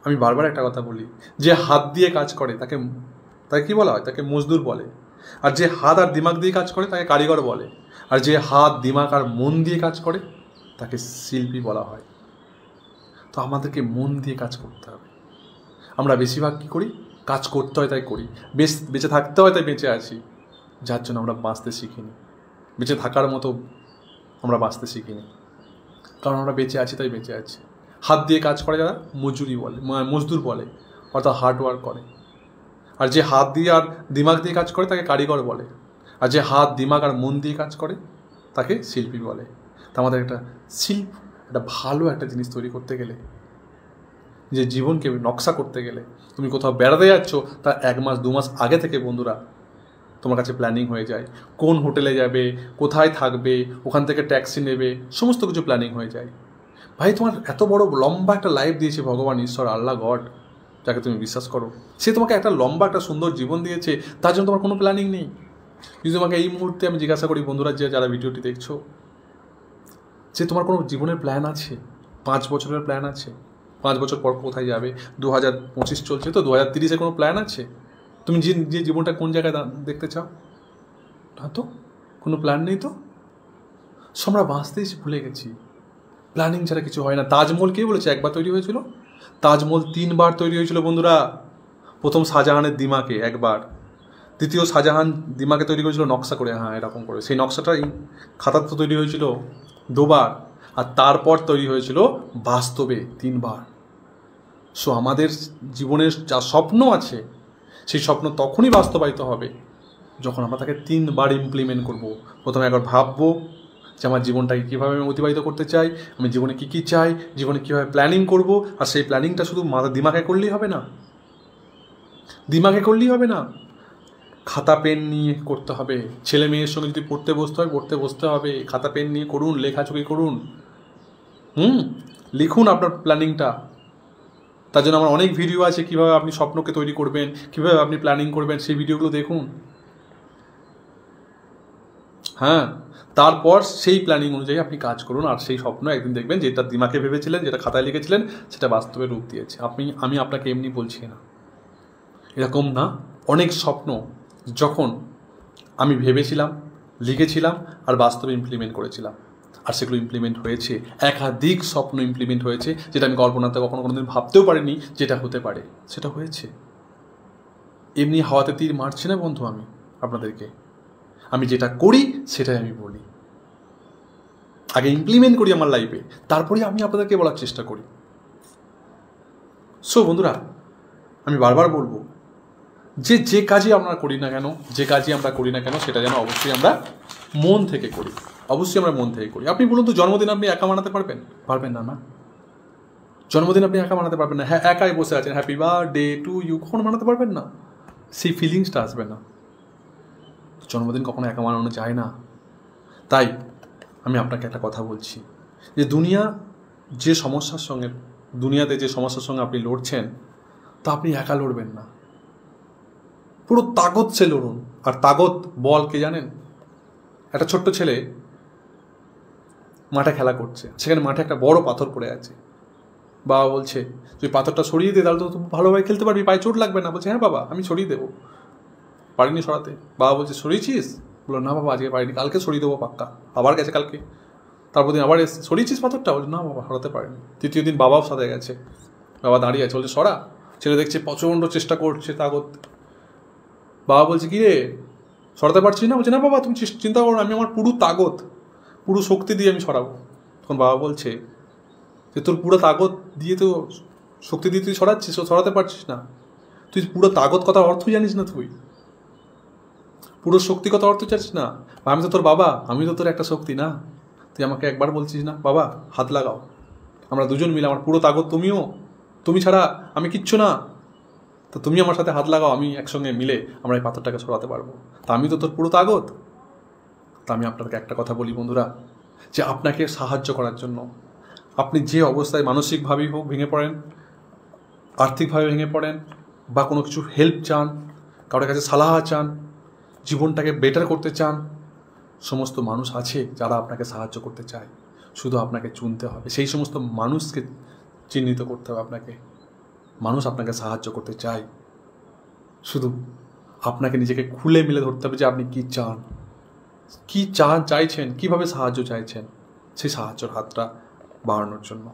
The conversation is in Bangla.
আমি বারবার একটা কথা বলি, যে হাত দিয়ে কাজ করে তাকে তাকে কী বলা হয়? তাকে মজদুর বলে। আর যে হাত আর দিমাগ দিয়ে কাজ করে তাকে কারিগর বলে। আর যে হাত দিমাগ আর মন দিয়ে কাজ করে তাকে শিল্পী বলা হয়। তো আমাদেরকে মন দিয়ে কাজ করতে হবে। আমরা বেশিরভাগ কী করি? কাজ করতে হয় তাই করি, বেঁচে থাকতে হয় তাই বেঁচে আছি, যার জন্য আমরা বাঁচতে শিখিনি। বেঁচে থাকার মতো আমরা বাঁচতে শিখিনি, কারণ আমরা বেঁচে আছি তাই বেঁচে আছি। হাত দিয়ে কাজ করে যারা মজদুর বলে, অর্থাৎ হার্ডওয়ার্ক করে। আর যে হাত দিয়ে আর দিমাগ দিয়ে কাজ করে তাকে কারিগর বলে। আর যে হাত দিমাগ আর মন দিয়ে কাজ করে তাকে শিল্পী বলে। তা আমাদের একটা একটা ভালো একটা জিনিস তৈরি করতে গেলে, যে জীবনকে নকশা করতে গেলে, তুমি কোথাও বেড়াতে যাচ্ছ তার 1 মাস 2 মাস আগে থেকে বন্ধুরা তোমার কাছে প্ল্যানিং হয়ে যায়। কোন হোটেলে যাবে, কোথায় থাকবে, ওখান থেকে ট্যাক্সি নেবে, সমস্ত কিছু প্ল্যানিং হয়ে যায়। ভাই, তোমার এত বড় লম্বা একটা লাইফ দিয়েছে ভগবান, ঈশ্বর, আল্লাহ, গড, যাকে তুমি বিশ্বাস করো, সে তোমাকে একটা লম্বা একটা সুন্দর জীবন দিয়েছে, তার জন্য তোমার কোনো প্ল্যানিং নেই। যদি তোমাকে এই মুহূর্তে আমি জিজ্ঞাসা করি বন্ধুরা, যারা ভিডিওটি দেখছো, যে তোমার কোনো জীবনের প্ল্যান আছে? 5 বছরের প্ল্যান আছে? 5 বছর পর কোথায় যাবে? 2025 চলছে, তো 2030-এ কোনো প্ল্যান আছে? তুমি যে জীবনটা কোন জায়গায় দেখতে চাও? না তো, কোনো প্ল্যান নেই। তো আমরা বাঁচতেই ভুলে গেছি। প্ল্যানিং ছাড়া কিছু হয় না। তাজমহল কে বলেছে একবার তৈরি হয়েছিল? তাজমহল 3 বার তৈরি হয়েছিল বন্ধুরা। প্রথম শাহজাহানের দিমাগে একবার, দ্বিতীয় শাহজাহান দিমাগে তৈরি করেছিল নকশা করে, হ্যাঁ এরকম করে, সেই নকশাটা খাতার তো তৈরি হয়েছিল 2 বার, আর তারপর তৈরি হয়েছিল বাস্তবে 3 বার। সো আমাদের জীবনের যা স্বপ্ন আছে, সেই স্বপ্ন তখনই বাস্তবায়িত হবে যখন আমরা তাকে 3 বার ইমপ্লিমেন্ট করব। প্রথমে একবার ভাববো যে আমার জীবনটাকে কীভাবে আমি অতিবাহিত করতে চাই, আমি জীবনে কী কী চাই, জীবনে কীভাবে প্ল্যানিং করব। আর সেই প্ল্যানিংটা শুধু দিমাগে করলেই হবে না, খাতা পেন নিয়ে করতে হবে। ছেলে মেয়ের সঙ্গে যদি পড়তে বসতে হবে, খাতা পেন নিয়ে করুন, লেখাছবি করুন, লিখুন আপনার প্ল্যানিংটা। তার জন্য আমার অনেক ভিডিও আছে, কীভাবে আপনি স্বপ্নকে তৈরি করবেন, কীভাবে আপনি প্ল্যানিং করবেন, সেই ভিডিওগুলো দেখুন। হ্যাঁ, তারপর সেই প্ল্যানিং অনুযায়ী আপনি কাজ করুন, আর সেই স্বপ্ন একদিন দেখবেন যেটা দিমাগে ভেবেছিলেন, যেটা খাতায় লিখেছিলেন, সেটা বাস্তবে রূপ দিয়েছে। আমি আপনাকে এমনি বলছি না, এরকম না। অনেক স্বপ্ন যখন আমি ভেবেছিলাম, লিখেছিলাম, আর বাস্তবে ইমপ্লিমেন্ট করেছিলাম, আর সেগুলো ইমপ্লিমেন্ট হয়েছে। একাধিক স্বপ্ন ইমপ্লিমেন্ট হয়েছে, যেটা আমি কল্পনাতে কোনোদিন ভাবতেও পারিনি যেটা হতে পারে, সেটা হয়েছে। এমনি হাওয়াতে তীর মারছি না বন্ধু আমি আপনাদেরকে। আমি যেটা করি সেটাই আমি বলি, আগে ইমপ্লিমেন্ট করি আমার লাইফে, তারপরে আমি আপনাদেরকে বলার চেষ্টা করি। সো বন্ধুরা, আমি বারবার বলবো যে কাজই আমরা করি না কেন, সেটা যেন অবশ্যই আমরা মন থেকে করি। আপনি বলুন তো, জন্মদিন আপনি একা মানাতে পারবেন না? জন্মদিন আপনি একা মানাতে পারবেন না। হ্যাঁ, একাই বসে আছেন, হ্যাপি বার্থডে টু ইউ, কখনো মানাতে পারবেন না, সেই ফিলিংসটা আসবে না। জন্মদিন কখনো একা মানানো যায় না। তাই আমি আপনাকে একটা কথা বলছি, যে দুনিয়াতে যে সমস্যার সঙ্গে আপনি লড়ছেন, তা আপনি একা লড়বেন না, পুরো তাগত সে লড়ুন। আর তাগত বল কে জানেন? একটা ছোট্ট ছেলে মাঠে খেলা করছে, সেখানে মাঠে একটা বড় পাথর পড়ে আছে। বাবা বলছে, তুই পাথরটা সরিয়ে দে, তাহলে তো ভালোভাবে খেলতে পারবি, পায়ে চোট লাগবে না। বলছে, হ্যাঁ বাবা, আমি সরিয়ে দেবো। পারিনি সরাতে। বাবা বলছে, সরিয়েছিস? বললো, না বাবা, আজকে পারিনি, কালকে সরিয়ে দেবো পাক্কা। আবার গেছে কালকে, তারপর দিন আবার এসে, সরিয়েছিস পাথরটা? বলছে, না বাবা, সরাতে পারিনি। তৃতীয় দিন বাবাও সাথে গেছে, বাবা দাঁড়িয়ে আছে, বলছে সরা। ছেলে দেখছে প্রচণ্ড চেষ্টা করছে, তাগত। বাবা বলছে, কি রে, সরাতে পারছিস না? বলছে, না বাবা, তুমি চিন্তা করো না, আমি আমার পুরো শক্তি দিয়ে আমি সরাবো। তখন বাবা বলছে, যে তোর পুরো তাগত দিয়ে তো, শক্তি দিয়ে তুই সরাচ্ছিস, সরাতে পারছিস না। তুই পুরো তাগত কথার অর্থ জানিস না, তুই পুরো শক্তি কথা অর্থ জানিস না। আমি তো তোর বাবা, আমি তো তোর একটা শক্তি না। তুই আমাকে একবার বলছিস না, বাবা হাত লাগাও, আমরা দুজন মিলে, আমার পুরো তাগত তুমি ছাড়া আমি কিচ্ছু না, তো তুমি আমার সাথে হাত লাগাও, আমি একসঙ্গে মিলে আমরা এই পাথরটাকে সরাতে পারবো। তা আমি তো তোর পুরো তাগত। তা আমি আপনাকে একটা কথা বলি বন্ধুরা, যে আপনাকে সাহায্য করার জন্য, আপনি যে অবস্থায় মানসিকভাবেই হোক ভেঙে পড়েন, আর্থিকভাবে ভেঙে পড়েন, বা কোনো কিছু হেল্প চান, কারোর কাছে সালাহ চান, জীবনটাকে বেটার করতে চান, সমস্ত মানুষ আছে যারা আপনাকে সাহায্য করতে চায়। শুধু আপনাকে চুনতে হবে, সেই সমস্ত মানুষকে চিহ্নিত করতে হবে আপনাকে। মানুষ আপনাকে সাহায্য করতে চায়। শুধু আপনাকে নিজেকে খুলে মিলে ধরতে হবে যে আপনি কী চান, কী চাইছেন, কীভাবে সাহায্য চাইছেন, সেই সাহায্যের হাতটা বাড়ানোর জন্য।